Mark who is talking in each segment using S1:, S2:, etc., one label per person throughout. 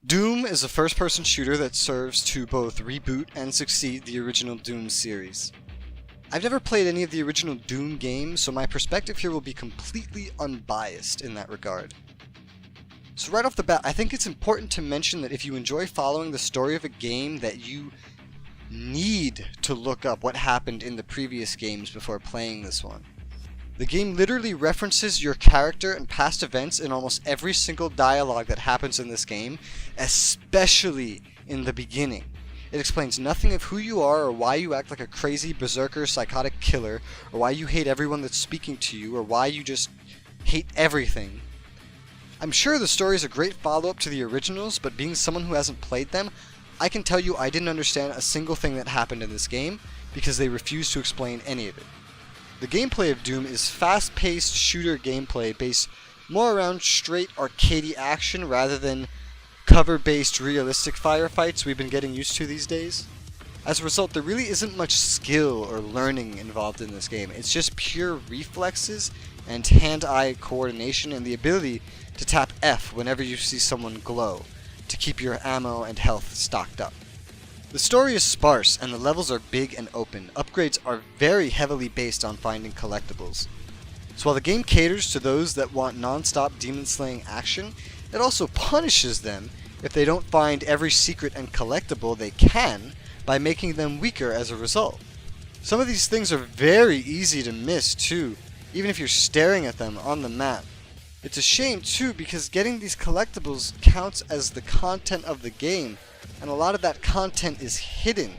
S1: Doom is a first-person shooter that serves to both reboot and succeed the original Doom series. I've never played any of the original Doom games, so my perspective here will be completely unbiased in that regard. So right off the bat, I think it's important to mention that if you enjoy following the story of a game, that you need to look up what happened in the previous games before playing this one. The game literally references your character and past events in almost every single dialogue that happens in this game, especially in the beginning. It explains nothing of who you are or why you act like a crazy berserker psychotic killer, or why you hate everyone that's speaking to you, or why you just hate everything. I'm sure the story is a great follow-up to the originals, but being someone who hasn't played them, I can tell you I didn't understand a single thing that happened in this game because they refused to explain any of it. The gameplay of Doom is fast-paced shooter gameplay based more around straight arcadey action rather than cover-based realistic firefights we've been getting used to these days. As a result, there really isn't much skill or learning involved in this game. It's just pure reflexes and hand-eye coordination and the ability to tap F whenever you see someone glow to keep your ammo and health stocked up. The story is sparse and the levels are big and open. Upgrades are very heavily based on finding collectibles. So while the game caters to those that want non-stop demon-slaying action, it also punishes them if they don't find every secret and collectible they can by making them weaker as a result. Some of these things are very easy to miss too, even if you're staring at them on the map. It's a shame too because getting these collectibles counts as the content of the game, and a lot of that content is hidden.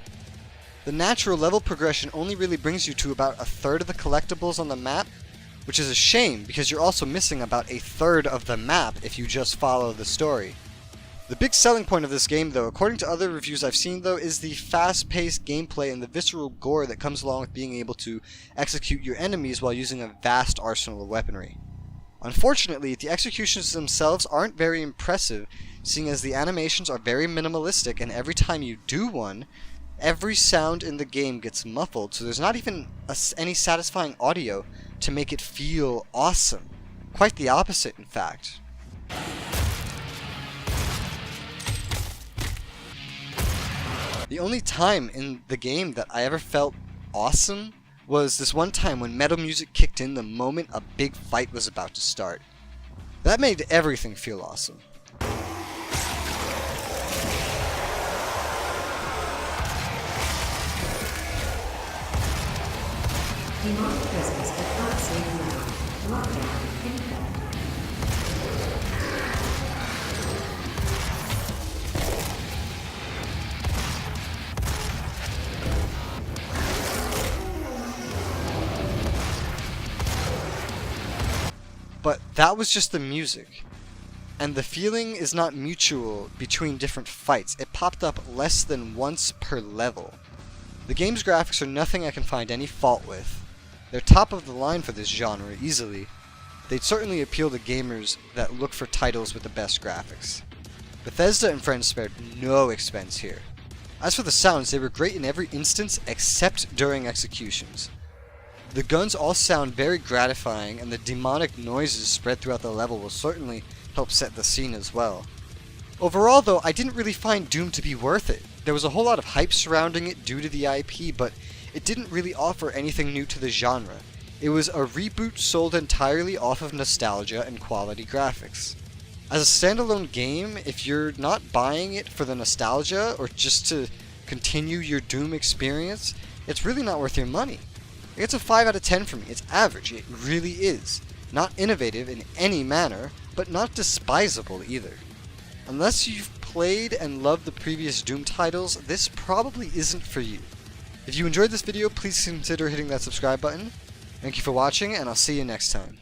S1: The natural level progression only really brings you to about a third of the collectibles on the map, which is a shame because you're also missing about a third of the map if you just follow the story. The big selling point of this game though, according to other reviews I've seen though, is the fast-paced gameplay and the visceral gore that comes along with being able to execute your enemies while using a vast arsenal of weaponry. Unfortunately, the executions themselves aren't very impressive, seeing as the animations are very minimalistic and every time you do one, every sound in the game gets muffled, so there's not even any satisfying audio to make it feel awesome. Quite the opposite, in fact. The only time in the game that I ever felt awesome was this one time when metal music kicked in the moment a big fight was about to start. That made everything feel awesome.
S2: Demonic presence at not safe now. Lockdown in effect.
S1: But that was just the music. And the feeling is not mutual between different fights. It popped up less than once per level. The game's graphics are nothing I can find any fault with. They're top of the line for this genre, easily. They'd certainly appeal to gamers that look for titles with the best graphics. Bethesda and friends spared no expense here. As for the sounds, they were great in every instance except during executions. The guns all sound very gratifying, and the demonic noises spread throughout the level will certainly help set the scene as well. Overall though, I didn't really find Doom to be worth it. There was a whole lot of hype surrounding it due to the IP, but it didn't really offer anything new to the genre. It was a reboot sold entirely off of nostalgia and quality graphics. As a standalone game, if you're not buying it for the nostalgia or just to continue your Doom experience, it's really not worth your money. It gets a 5 out of 10 for me. It's average, it really is. Not innovative in any manner, but not despisable either. Unless you've played and loved the previous Doom titles, this probably isn't for you. If you enjoyed this video, please consider hitting that subscribe button. Thank you for watching, and I'll see you next time.